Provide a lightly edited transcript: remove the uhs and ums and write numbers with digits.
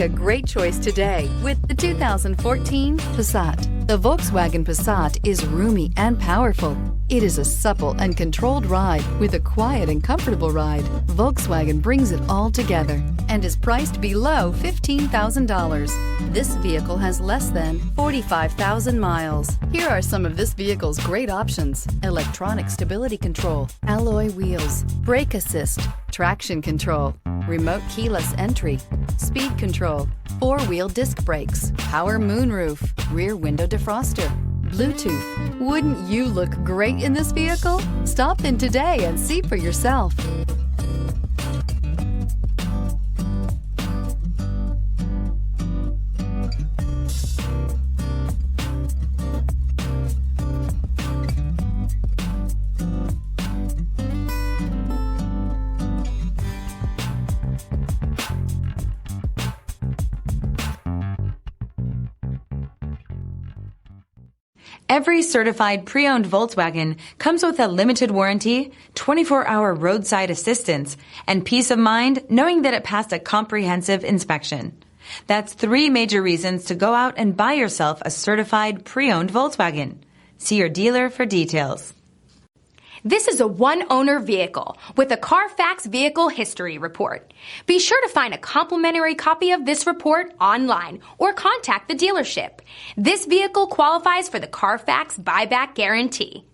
A great choice today with the 2014 Passat. The Volkswagen Passat is roomy and powerful. It is a supple and controlled ride with a quiet and comfortable ride. Volkswagen brings it all together and is priced below $15,000. This vehicle has less than 45,000 miles. Here are some of this vehicle's great options: electronic stability control, alloy wheels, brake assist, traction control, remote keyless entry, speed control, four-wheel disc brakes, power moonroof, rear window defroster, Bluetooth. Wouldn't you look great in this vehicle? Stop in today and see for yourself. Every certified pre-owned Volkswagen comes with a limited warranty, 24-hour roadside assistance, and peace of mind knowing that it passed a comprehensive inspection. That's 3 major reasons to go out and buy yourself a certified pre-owned Volkswagen. See your dealer for details. This is a one-owner vehicle with a CARFAX Vehicle History Report. Be sure to find a complimentary copy of this report online or contact the dealership. This vehicle qualifies for the CARFAX Buyback Guarantee.